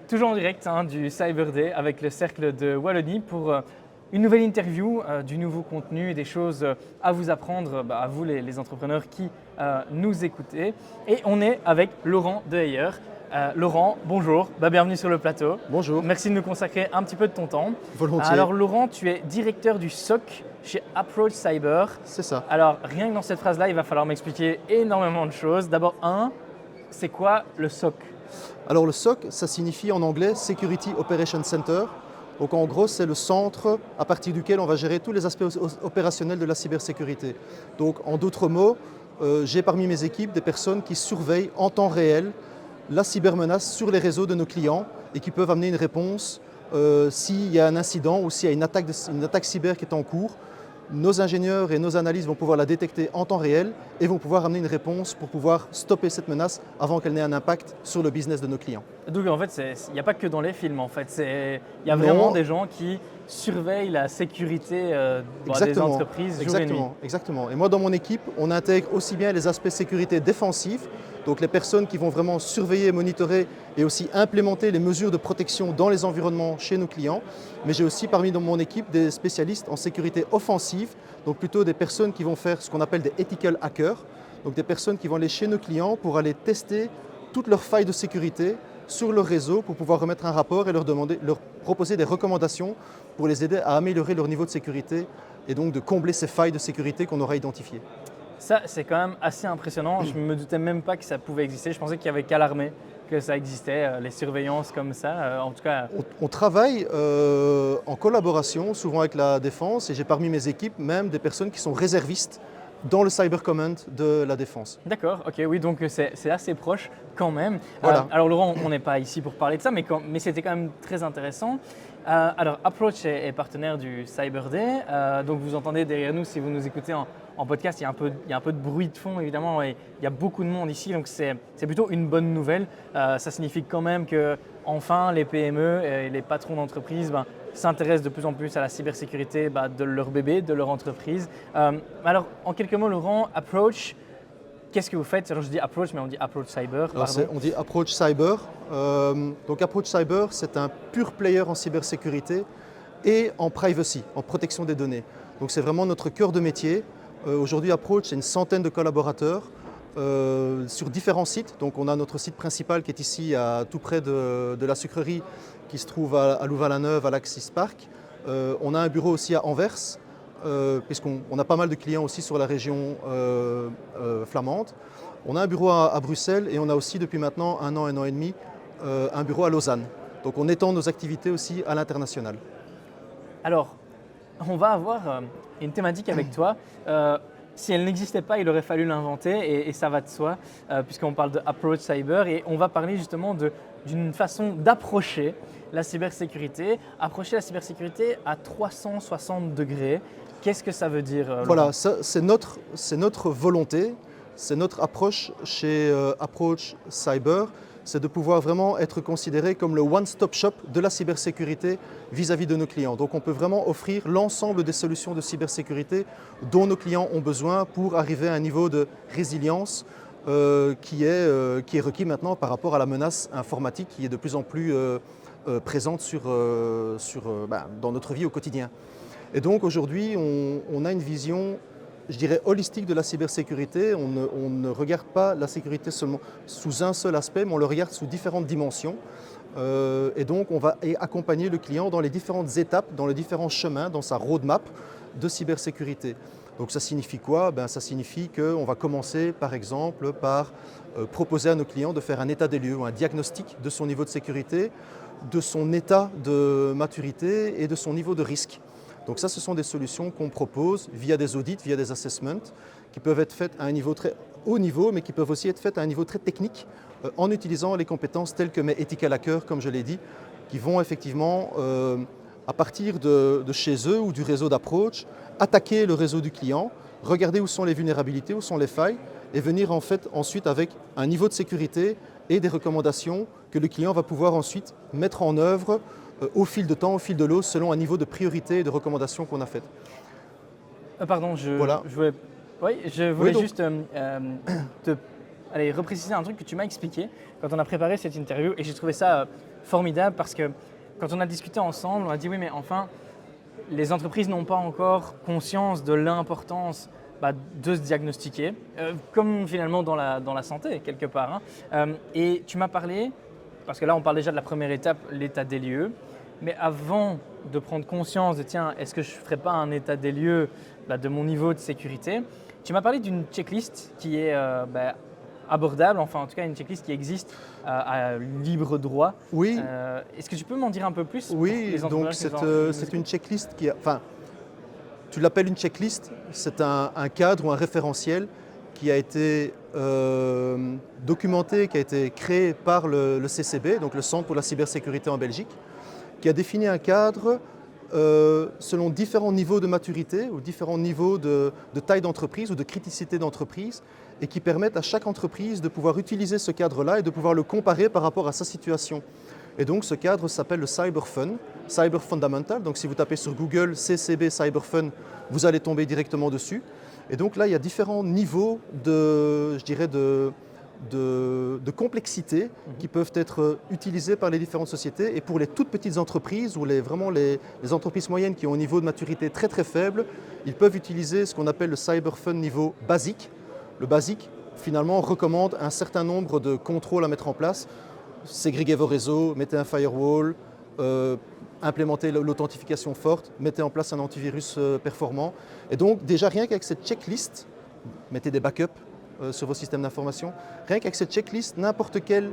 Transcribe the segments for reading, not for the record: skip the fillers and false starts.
Toujours en direct du Cyber Day avec le Cercle de Wallonie pour une nouvelle interview, du nouveau contenu et des choses à vous apprendre, à vous les entrepreneurs qui nous écoutez. Et on est avec Laurent Deheyer. Laurent, bonjour, bienvenue sur le plateau. Bonjour. Merci de nous consacrer un petit peu de ton temps. Volontiers. Alors Laurent, tu es directeur du SOC chez Approach Cyber. C'est ça. Alors rien que dans cette phrase-là, il va falloir m'expliquer énormément de choses. D'abord, c'est quoi le SOC ? Alors le SOC, ça signifie en anglais Security Operations Center. Donc en gros, c'est le centre à partir duquel on va gérer tous les aspects opérationnels de la cybersécurité. Donc en d'autres mots, j'ai parmi mes équipes des personnes qui surveillent en temps réel la cybermenace sur les réseaux de nos clients et qui peuvent amener une réponse s'il y a un incident ou s'il y a une attaque cyber qui est en cours. Nos ingénieurs et nos analystes vont pouvoir la détecter en temps réel et vont pouvoir amener une réponse pour pouvoir stopper cette menace avant qu'elle n'ait un impact sur le business de nos clients. Donc en fait, il n'y a pas que dans les films en fait, il y a vraiment des gens qui surveillent la sécurité des entreprises jour et nuit. Exactement. Et moi dans mon équipe, on intègre aussi bien les aspects sécurité défensifs, donc les personnes qui vont vraiment surveiller, monitorer et aussi implémenter les mesures de protection dans les environnements chez nos clients. Mais j'ai aussi parmi dans mon équipe des spécialistes en sécurité offensive, donc plutôt des personnes qui vont faire ce qu'on appelle des ethical hackers, donc des personnes qui vont aller chez nos clients pour aller tester toutes leurs failles de sécurité sur leur réseau pour pouvoir remettre un rapport et leur proposer des recommandations pour les aider à améliorer leur niveau de sécurité et donc de combler ces failles de sécurité qu'on aura identifiées. Ça, c'est quand même assez impressionnant. Je ne me doutais même pas que ça pouvait exister. Je pensais qu'il n'y avait qu'à l'armée que ça existait, les surveillances comme ça. En tout cas, on travaille en collaboration, souvent avec la défense, et j'ai parmi mes équipes même des personnes qui sont réservistes dans le Cyber Command de la défense. D'accord, ok, oui, donc c'est assez proche quand même. Voilà. Alors Laurent, on n'est pas ici pour parler de ça, mais c'était quand même très intéressant. Alors Approach est partenaire du Cyber Day, donc vous entendez derrière nous, si vous nous écoutez en podcast, il y a un peu de bruit de fond évidemment, et il y a beaucoup de monde ici, donc c'est plutôt une bonne nouvelle. Ça signifie quand même que enfin les PME et les patrons d'entreprise s'intéressent de plus en plus à la cybersécurité de leur bébé, de leur entreprise. Alors en quelques mots Laurent, Approach, qu'est-ce que vous faites? Alors je dis Approach, mais on dit Approach Cyber. On dit Approach Cyber. Donc Approach Cyber, c'est un pur player en cybersécurité et en privacy, en protection des données. Donc c'est vraiment notre cœur de métier. Aujourd'hui, Approach, c'est une centaine de collaborateurs sur différents sites. Donc on a notre site principal qui est ici, tout près de la sucrerie, qui se trouve à Louvain-la-Neuve, à l'Axis Park. On a un bureau aussi à Anvers, puisqu'on a pas mal de clients aussi sur la région flamande. On a un bureau à Bruxelles et on a aussi depuis maintenant un an et demi, un bureau à Lausanne. Donc on étend nos activités aussi à l'international. Alors, on va avoir une thématique avec toi. Si elle n'existait pas, il aurait fallu l'inventer et ça va de soi, puisqu'on parle de Approach Cyber et on va parler justement d'une façon d'approcher la cybersécurité. Approcher la cybersécurité à 360 degrés. Qu'est-ce que ça veut dire Laurent ? Voilà, c'est notre volonté, c'est notre approche chez Approach Cyber, c'est de pouvoir vraiment être considéré comme le one-stop shop de la cybersécurité vis-à-vis de nos clients. Donc on peut vraiment offrir l'ensemble des solutions de cybersécurité dont nos clients ont besoin pour arriver à un niveau de résilience qui est requis maintenant par rapport à la menace informatique qui est de plus en plus présente dans notre vie au quotidien. Et donc aujourd'hui, on a une vision, je dirais, holistique de la cybersécurité. On ne regarde pas la sécurité seulement sous un seul aspect, mais on le regarde sous différentes dimensions. Et donc, on va accompagner le client dans les différentes étapes, dans les différents chemins, dans sa roadmap de cybersécurité. Donc, ça signifie quoi ? Ça signifie qu'on va commencer, par exemple, par proposer à nos clients de faire un état des lieux, un diagnostic de son niveau de sécurité, de son état de maturité et de son niveau de risque. Donc ça, ce sont des solutions qu'on propose via des audits, via des assessments, qui peuvent être faites à un niveau très haut niveau, mais qui peuvent aussi être faites à un niveau très technique, en utilisant les compétences telles que mes ethical hackers, comme je l'ai dit, qui vont effectivement, à partir de chez eux ou du réseau d'approach, attaquer le réseau du client, regarder où sont les vulnérabilités, où sont les failles, et venir en fait ensuite avec un niveau de sécurité et des recommandations que le client va pouvoir ensuite mettre en œuvre au fil de temps, au fil de l'eau, selon un niveau de priorité et de recommandation qu'on a fait. Pardon, je voulais juste repréciser un truc que tu m'as expliqué quand on a préparé cette interview et j'ai trouvé ça formidable parce que quand on a discuté ensemble, on a dit oui, mais enfin, les entreprises n'ont pas encore conscience de l'importance de se diagnostiquer, comme finalement dans la santé, quelque part. Et tu m'as parlé, parce que là on parle déjà de la première étape, l'état des lieux, mais avant de prendre conscience de tiens, est-ce que je ne ferais pas un état des lieux de mon niveau de sécurité, tu m'as parlé d'une checklist qui est abordable, enfin en tout cas une checklist qui existe à libre droit. Oui. Est-ce que tu peux m'en dire un peu plus pour Oui, les donc c'est une checklist qui enfin, tu l'appelles une checklist, c'est un cadre ou un référentiel qui a été documenté, qui a été créé par le CCB, donc le Centre pour la cybersécurité en Belgique, qui a défini un cadre selon différents niveaux de maturité ou différents niveaux de taille d'entreprise ou de criticité d'entreprise et qui permettent à chaque entreprise de pouvoir utiliser ce cadre-là et de pouvoir le comparer par rapport à sa situation. Et donc ce cadre s'appelle le CyberFun, Cyber Fundamental. Donc si vous tapez sur Google CCB CyberFun, vous allez tomber directement dessus. Et donc là, il y a différents niveaux de complexité qui peuvent être utilisés par les différentes sociétés. Et pour les toutes petites entreprises ou vraiment les entreprises moyennes qui ont un niveau de maturité très très faible, ils peuvent utiliser ce qu'on appelle le CyberFun niveau basique. Le basique, finalement, recommande un certain nombre de contrôles à mettre en place. Ségréguez vos réseaux, mettez un firewall, implémentez l'authentification forte, mettez en place un antivirus performant. Et donc déjà rien qu'avec cette checklist, mettez des backups sur vos systèmes d'information, rien qu'avec cette checklist, n'importe quel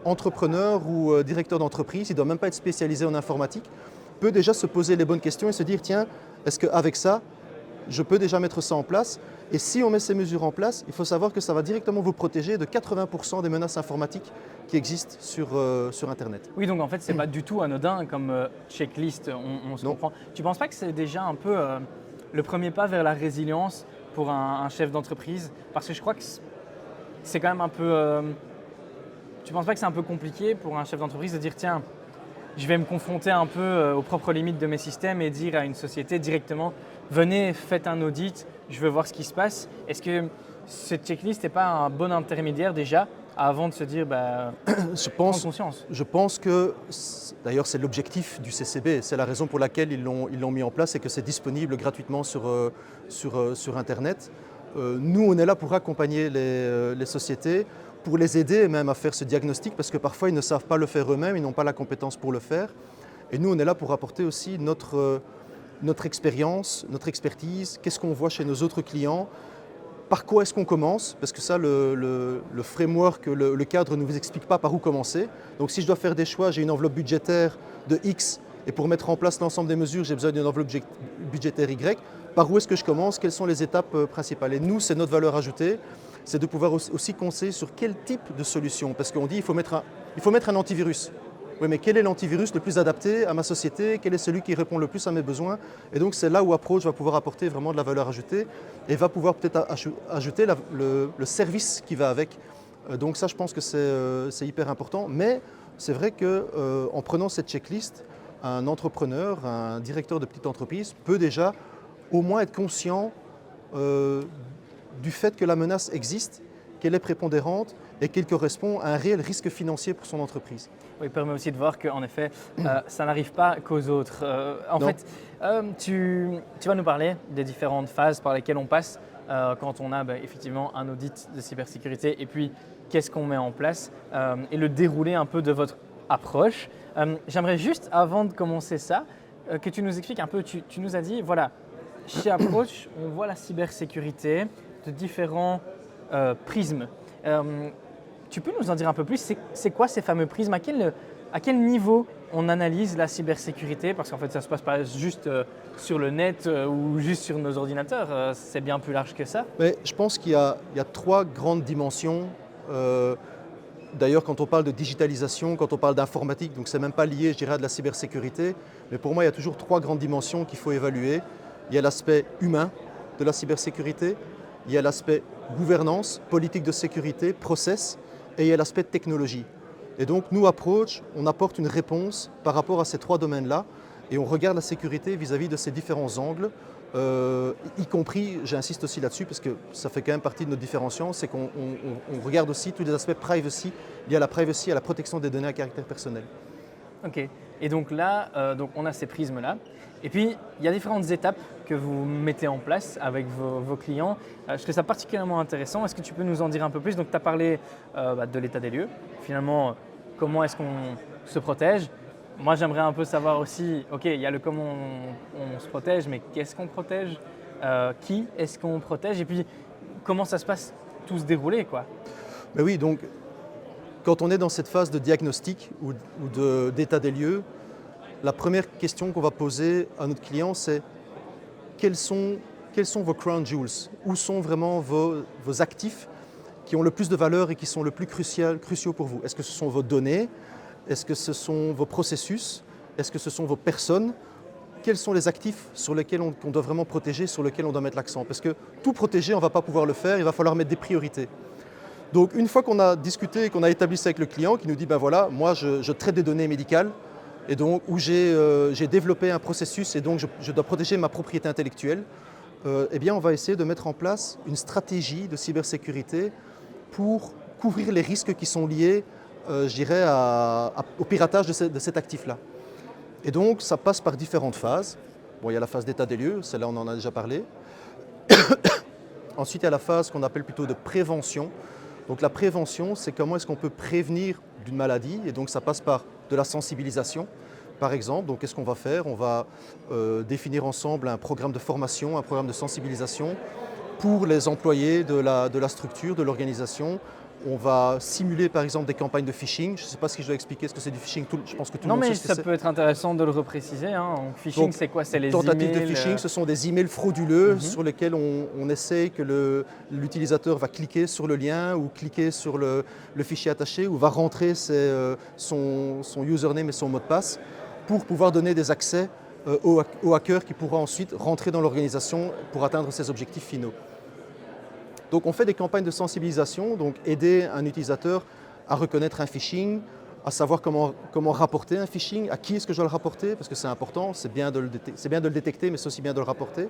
entrepreneur ou directeur d'entreprise, il ne doit même pas être spécialisé en informatique, peut déjà se poser les bonnes questions et se dire tiens, est-ce qu'avec ça, je peux déjà mettre ça en place? Et si on met ces mesures en place, il faut savoir que ça va directement vous protéger de 80% des menaces informatiques qui existent sur Internet. Oui, donc en fait, ce n'est pas du tout anodin comme checklist, on se comprend. Tu ne penses pas que c'est déjà un peu le premier pas vers la résilience pour un chef d'entreprise? Parce que je crois que c'est quand même un peu… tu ne penses pas que c'est un peu compliqué pour un chef d'entreprise de dire tiens, je vais me confronter un peu aux propres limites de mes systèmes et dire à une société directement venez, faites un audit, je veux voir ce qui se passe. Est-ce que cette checklist n'est pas un bon intermédiaire déjà avant de se dire prendre conscience? Je pense que, d'ailleurs c'est l'objectif du CCB, c'est la raison pour laquelle ils l'ont mis en place et que c'est disponible gratuitement sur Internet. Nous on est là pour accompagner les sociétés, pour les aider même à faire ce diagnostic parce que parfois ils ne savent pas le faire eux-mêmes, ils n'ont pas la compétence pour le faire. Et nous on est là pour apporter aussi notre expérience, notre expertise, qu'est-ce qu'on voit chez nos autres clients, par quoi est-ce qu'on commence, parce que ça, le framework, le cadre ne vous explique pas par où commencer. Donc si je dois faire des choix, j'ai une enveloppe budgétaire de X, et pour mettre en place l'ensemble des mesures, j'ai besoin d'une enveloppe budgétaire Y. Par où est-ce que je commence? Quelles sont les étapes principales? Et nous, c'est notre valeur ajoutée, c'est de pouvoir aussi conseiller sur quel type de solution, parce qu'on dit qu'il faut mettre un antivirus. Oui, mais quel est l'antivirus le plus adapté à ma société? Quel est celui qui répond le plus à mes besoins? Et donc c'est là où Approach va pouvoir apporter vraiment de la valeur ajoutée et va pouvoir peut-être ajouter le service qui va avec. Donc ça, je pense que c'est hyper important. Mais c'est vrai qu'en prenant cette checklist, un entrepreneur, un directeur de petite entreprise peut déjà au moins être conscient du fait que la menace existe, qu'elle est prépondérante et qu'elle correspond à un réel risque financier pour son entreprise. Oui, il permet aussi de voir qu'en effet, ça n'arrive pas qu'aux autres. En fait, tu vas nous parler des différentes phases par lesquelles on passe quand on a effectivement un audit de cybersécurité et puis qu'est-ce qu'on met en place et le déroulé un peu de votre approche. J'aimerais juste, avant de commencer ça, que tu nous expliques un peu, tu nous as dit, voilà, chez Approach, on voit la cybersécurité de différents prismes. Tu peux nous en dire un peu plus? C'est quoi ces fameux prismes? À quel niveau on analyse la cybersécurité? Parce qu'en fait, ça ne se passe pas juste sur le net ou juste sur nos ordinateurs. C'est bien plus large que ça. Mais je pense qu'il y a trois grandes dimensions. D'ailleurs, quand on parle de digitalisation, quand on parle d'informatique, donc c'est même pas lié, je dirais, à de la cybersécurité. Mais pour moi, il y a toujours trois grandes dimensions qu'il faut évaluer. Il y a l'aspect humain de la cybersécurité. Il y a l'aspect gouvernance, politique de sécurité, process, et il y a l'aspect technologie. Et donc nous, Approach, on apporte une réponse par rapport à ces trois domaines-là et on regarde la sécurité vis-à-vis de ces différents angles, y compris, j'insiste aussi là-dessus parce que ça fait quand même partie de notre différenciation, c'est qu'on regarde aussi tous les aspects privacy, liés à la privacy, à la protection des données à caractère personnel. Ok. Et donc là, donc on a ces prismes-là. Et puis, il y a différentes étapes que vous mettez en place avec vos clients. Je trouve ça particulièrement intéressant. Est-ce que tu peux nous en dire un peu plus? Donc, tu as parlé de l'état des lieux. Finalement, comment est-ce qu'on se protège? Moi, j'aimerais un peu savoir aussi, ok, il y a le comment on se protège, mais qu'est-ce qu'on protège? Qui est-ce qu'on protège? Et puis, comment ça se passe tout se dérouler, quoi? Mais oui, donc quand on est dans cette phase de diagnostic ou d'état des lieux, la première question qu'on va poser à notre client, c'est quels sont vos crown jewels? Où sont vraiment vos actifs qui ont le plus de valeur et qui sont le plus cruciaux pour vous? Est-ce que ce sont vos données? Est-ce que ce sont vos processus? Est-ce que ce sont vos personnes? Quels sont les actifs sur lesquels on doit vraiment protéger, sur lesquels on doit mettre l'accent? Parce que tout protéger, on ne va pas pouvoir le faire, il va falloir mettre des priorités. Donc une fois qu'on a discuté et qu'on a établi ça avec le client, qui nous dit, ben voilà, moi je traite des données médicales, et donc où j'ai développé un processus et donc je dois protéger ma propriété intellectuelle, eh bien on va essayer de mettre en place une stratégie de cybersécurité pour couvrir les risques qui sont liés, je dirais, au piratage de cet actif-là. Et donc ça passe par différentes phases. Bon, il y a la phase d'état des lieux, celle-là on en a déjà parlé. Ensuite, il y a la phase qu'on appelle plutôt de prévention. Donc la prévention, c'est comment est-ce qu'on peut prévenir d'une maladie, et donc ça passe par de la sensibilisation, par exemple. Donc qu'est-ce qu'on va faire? On va définir ensemble un programme de formation, un programme de sensibilisation pour les employés de la structure, de l'organisation. On va simuler par exemple des campagnes de phishing. Je ne sais pas si je dois expliquer ce que c'est du phishing, je pense que tout le monde sait ce que c'est. Non, mais ça peut être intéressant de le repréciser. Donc, phishing, c'est quoi? C'est les tentatives emails, de phishing, ce sont des emails frauduleux sur lesquels on essaye que l'utilisateur va cliquer sur le lien ou cliquer sur le fichier attaché ou va rentrer son username et son mot de passe pour pouvoir donner des accès au hacker qui pourra ensuite rentrer dans l'organisation pour atteindre ses objectifs finaux. Donc on fait des campagnes de sensibilisation, donc aider un utilisateur à reconnaître un phishing, à savoir comment rapporter un phishing, à qui est-ce que je dois le rapporter, parce que c'est important, c'est bien de le détecter, mais c'est aussi bien de le rapporter.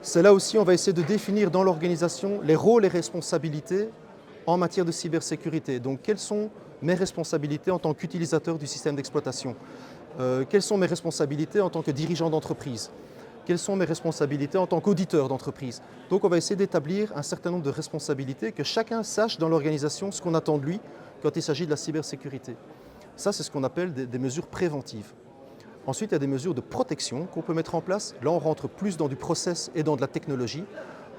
C'est là aussi, on va essayer de définir dans l'organisation les rôles et responsabilités en matière de cybersécurité. Donc quelles sont mes responsabilités en tant qu'utilisateur du système d'exploitation? Quelles sont mes responsabilités en tant que dirigeant d'entreprise? Quelles sont mes responsabilités en tant qu'auditeur d'entreprise? Donc on va essayer d'établir un certain nombre de responsabilités, que chacun sache dans l'organisation ce qu'on attend de lui quand il s'agit de la cybersécurité. Ça, c'est ce qu'on appelle des mesures préventives. Ensuite, il y a des mesures de protection qu'on peut mettre en place. Là, on rentre plus dans du process et dans de la technologie,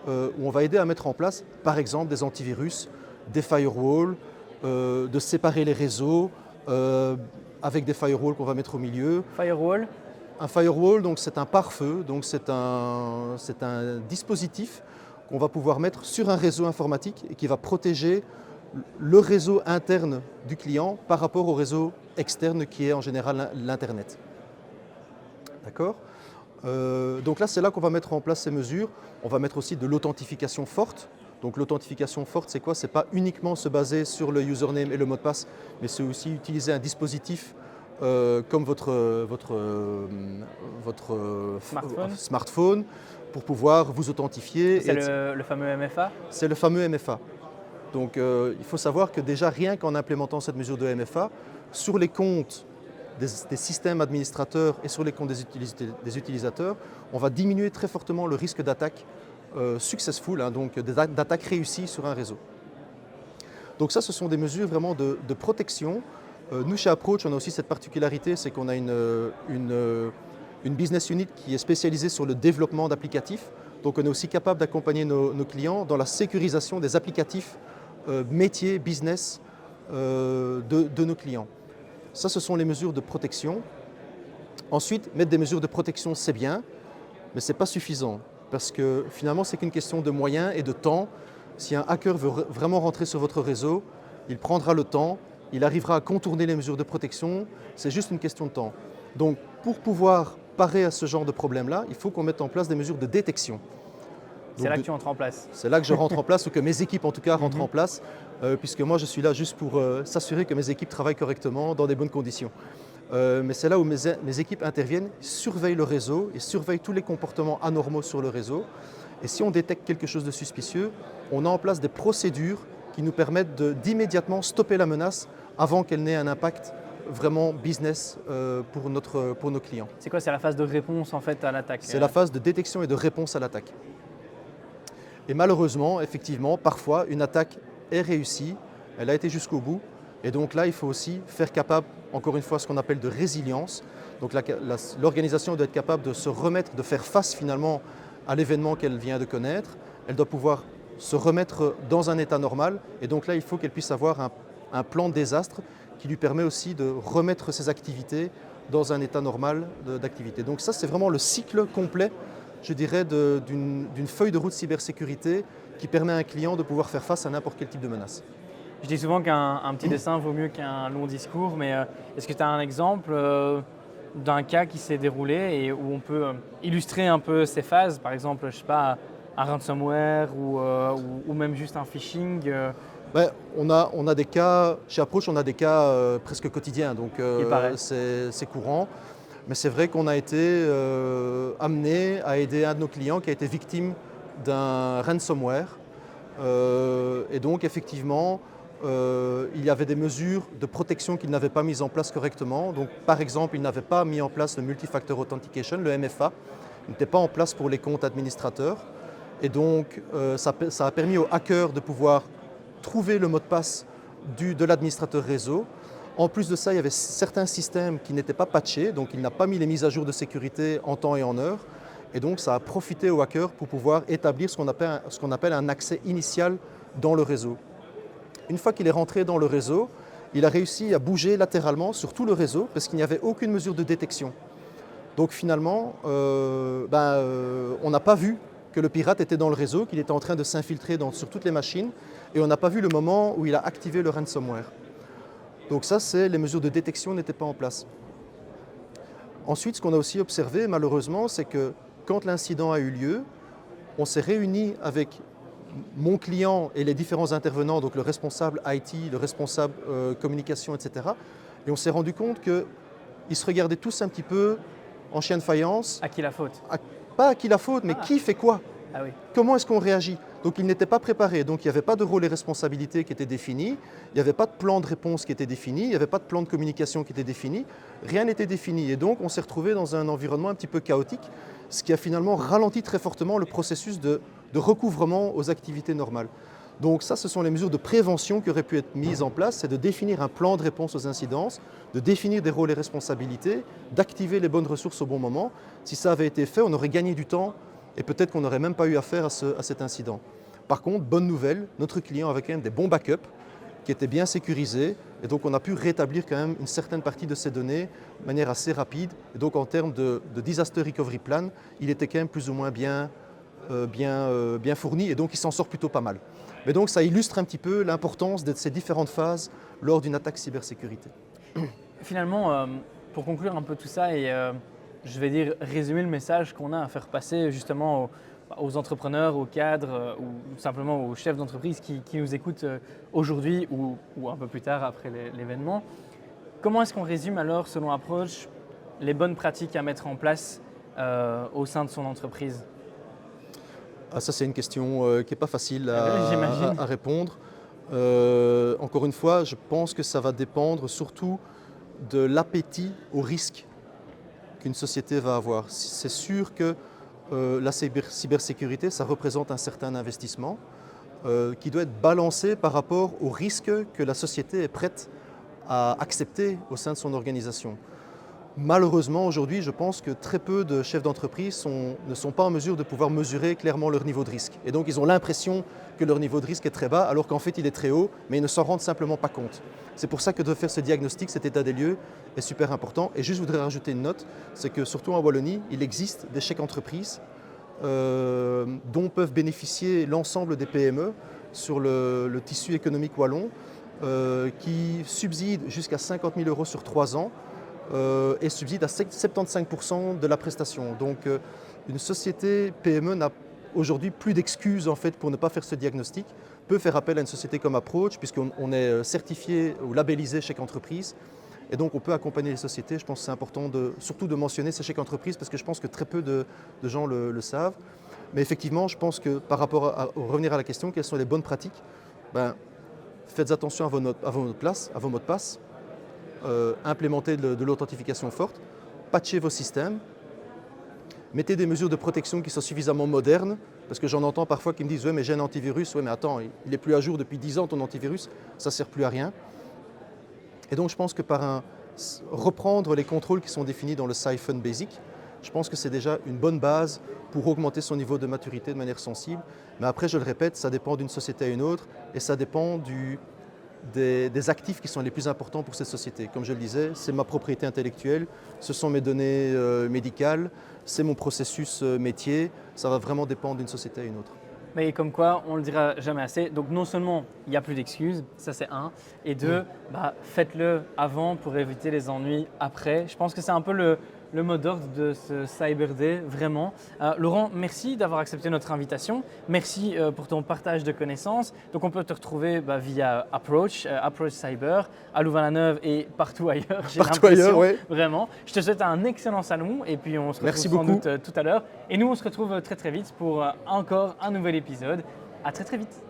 où on va aider à mettre en place, par exemple, des antivirus, des firewalls, de séparer les réseaux avec des firewalls qu'on va mettre au milieu. Firewall? Un firewall, donc c'est un pare-feu, donc c'est un dispositif qu'on va pouvoir mettre sur un réseau informatique et qui va protéger le réseau interne du client par rapport au réseau externe qui est en général l'Internet. D'accord? Donc là, c'est là qu'on va mettre en place ces mesures. On va mettre aussi de l'authentification forte. Donc l'authentification forte, c'est quoi? C'est pas uniquement se baser sur le username et le mot de passe, mais c'est aussi utiliser un dispositif comme votre smartphone pour pouvoir vous authentifier. C'est le fameux MFA? C'est le fameux MFA. Donc il faut savoir que déjà rien qu'en implémentant cette mesure de MFA, sur les comptes des systèmes administrateurs et sur les comptes des utilisateurs, on va diminuer très fortement le risque d'attaque successful, donc d'attaque réussie sur un réseau. Donc ça, ce sont des mesures vraiment de protection. Nous, chez Approach, on a aussi cette particularité, c'est qu'on a une business unit qui est spécialisée sur le développement d'applicatifs. Donc on est aussi capable d'accompagner nos clients dans la sécurisation des applicatifs métiers, business de nos clients. Ça, ce sont les mesures de protection. Ensuite, mettre des mesures de protection, c'est bien, mais ce n'est pas suffisant. Parce que finalement, c'est qu'une question de moyens et de temps. Si un hacker veut vraiment rentrer sur votre réseau, il prendra le temps. Il arrivera à contourner les mesures de protection, c'est juste une question de temps. Donc pour pouvoir parer à ce genre de problème-là, il faut qu'on mette en place des mesures de détection. C'est là que tu entres en place? C'est là que je rentre en place, ou que mes équipes en tout cas rentrent en place, puisque moi je suis là juste pour s'assurer que mes équipes travaillent correctement, dans des bonnes conditions. Mais c'est là où mes équipes interviennent, surveillent le réseau et surveillent tous les comportements anormaux sur le réseau. Et si on détecte quelque chose de suspicieux, on a en place des procédures qui nous permettent d'immédiatement stopper la menace avant qu'elle n'ait un impact vraiment business pour nos clients. C'est quoi? C'est la phase de réponse en fait à l'attaque? C'est la phase de détection et de réponse à l'attaque. Et malheureusement, effectivement, parfois, une attaque est réussie, elle a été jusqu'au bout, et donc là, il faut aussi faire capable, encore une fois, ce qu'on appelle de résilience. Donc l'organisation doit être capable de se remettre, de faire face finalement à l'événement qu'elle vient de connaître. Elle doit pouvoir se remettre dans un état normal, et donc là, il faut qu'elle puisse avoir un plan de désastre qui lui permet aussi de remettre ses activités dans un état normal d'activité. Donc ça, c'est vraiment le cycle complet, je dirais, d'une feuille de route cybersécurité qui permet à un client de pouvoir faire face à n'importe quel type de menace. Je dis souvent qu'un petit dessin vaut mieux qu'un long discours, mais est-ce que tu as un exemple d'un cas qui s'est déroulé et où on peut illustrer un peu ces phases, par exemple, je sais pas, un ransomware ou même juste un phishing On a des cas, chez Approach, on a des cas presque quotidiens, donc c'est courant. Mais c'est vrai qu'on a été amené à aider un de nos clients qui a été victime d'un ransomware. Et donc effectivement, il y avait des mesures de protection qu'il n'avait pas mises en place correctement. Donc par exemple, il n'avait pas mis en place le Multi-Factor Authentication, le MFA. Il n'était pas en place pour les comptes administrateurs. Et donc ça a permis aux hackers de pouvoir trouver le mot de passe de l'administrateur réseau. En plus de ça, il y avait certains systèmes qui n'étaient pas patchés, donc il n'a pas mis les mises à jour de sécurité en temps et en heure. Et donc ça a profité aux hackers pour pouvoir établir ce qu'on appelle un accès initial dans le réseau. Une fois qu'il est rentré dans le réseau, il a réussi à bouger latéralement sur tout le réseau parce qu'il n'y avait aucune mesure de détection. Donc finalement, on n'a pas vu que le pirate était dans le réseau, qu'il était en train de s'infiltrer sur toutes les machines, et on n'a pas vu le moment où il a activé le ransomware. Donc ça, les mesures de détection n'étaient pas en place. Ensuite, ce qu'on a aussi observé, malheureusement, c'est que quand l'incident a eu lieu, on s'est réunis avec mon client et les différents intervenants, donc le responsable IT, le responsable communication, etc. Et on s'est rendu compte qu'ils se regardaient tous un petit peu en chien de faïence. À qui la faute? Pas à qui la faute, mais qui fait quoi? Ah oui. Comment est-ce qu'on réagit? Donc ils n'étaient pas préparés, donc il n'y avait pas de rôle et responsabilité qui étaient définis, il n'y avait pas de plan de réponse qui était défini, il n'y avait pas de plan de communication qui était défini, rien n'était défini. Et donc on s'est retrouvé dans un environnement un petit peu chaotique, ce qui a finalement ralenti très fortement le processus de recouvrement aux activités normales. Donc ça, ce sont les mesures de prévention qui auraient pu être mises en place, c'est de définir un plan de réponse aux incidences, de définir des rôles et responsabilités, d'activer les bonnes ressources au bon moment. Si ça avait été fait, on aurait gagné du temps et peut-être qu'on n'aurait même pas eu affaire à cet incident. Par contre, bonne nouvelle, notre client avait quand même des bons backups qui étaient bien sécurisés et donc on a pu rétablir quand même une certaine partie de ces données de manière assez rapide. Et donc en termes de disaster recovery plan, il était quand même plus ou moins bien fourni et donc il s'en sort plutôt pas mal. Mais donc ça illustre un petit peu l'importance de ces différentes phases lors d'une attaque cybersécurité. Finalement, pour conclure un peu tout ça et je vais dire résumer le message qu'on a à faire passer justement aux entrepreneurs, aux cadres ou simplement aux chefs d'entreprise qui nous écoutent aujourd'hui ou un peu plus tard après l'événement. Comment est-ce qu'on résume alors, selon Approach, les bonnes pratiques à mettre en place au sein de son entreprise? Ça, c'est une question qui n'est pas facile à répondre. Encore une fois, je pense que ça va dépendre surtout de l'appétit au risque qu'une société va avoir. C'est sûr que la cybersécurité, ça représente un certain investissement qui doit être balancé par rapport aux risques que la société est prête à accepter au sein de son organisation. Malheureusement, aujourd'hui, je pense que très peu de chefs d'entreprise ne sont pas en mesure de pouvoir mesurer clairement leur niveau de risque. Et donc, ils ont l'impression que leur niveau de risque est très bas, alors qu'en fait, il est très haut, mais ils ne s'en rendent simplement pas compte. C'est pour ça que de faire ce diagnostic, cet état des lieux, est super important. Et juste, je voudrais rajouter une note, c'est que surtout en Wallonie, il existe des chèques entreprises dont peuvent bénéficier l'ensemble des PME sur le tissu économique wallon, qui subsident jusqu'à 50 000 € sur 3 ans, et subside à 75% de la prestation. Donc une société PME n'a aujourd'hui plus d'excuses en fait pour ne pas faire ce diagnostic, peut faire appel à une société comme Approach puisqu'on est certifié ou labellisé chèque entreprise et donc on peut accompagner les sociétés. Je pense que c'est important surtout de mentionner ces chèques entreprises parce que je pense que très peu de gens le savent. Mais effectivement, je pense que par rapport à revenir à la question, quelles sont les bonnes pratiques? Faites attention à vos mots de passe. implémenter de l'authentification forte, patchez vos systèmes, mettez des mesures de protection qui sont suffisamment modernes, parce que j'en entends parfois qui me disent « ouais mais j'ai un antivirus, ouais mais attends, il n'est plus à jour depuis 10 ans ton antivirus, ça ne sert plus à rien ». Et donc je pense que reprendre les contrôles qui sont définis dans le Siphon Basic, je pense que c'est déjà une bonne base pour augmenter son niveau de maturité de manière sensible. Mais après, je le répète, ça dépend d'une société à une autre et ça dépend des actifs qui sont les plus importants pour cette société. Comme je le disais, c'est ma propriété intellectuelle, ce sont mes données médicales, c'est mon processus métier, ça va vraiment dépendre d'une société à une autre. Mais comme quoi, on ne le dira jamais assez. Donc non seulement il n'y a plus d'excuses, ça c'est un, et deux, faites-le avant pour éviter les ennuis après. Je pense que c'est un peu le mot d'ordre de ce Cyber Day, vraiment. Laurent, merci d'avoir accepté notre invitation. Merci pour ton partage de connaissances. Donc on peut te retrouver via Approach Cyber, à Louvain-la-Neuve et partout ailleurs. Partout ailleurs, oui. Vraiment. Je te souhaite un excellent salon et puis on se retrouve sans doute tout à l'heure. Et nous, on se retrouve très très vite pour encore un nouvel épisode. À très très vite.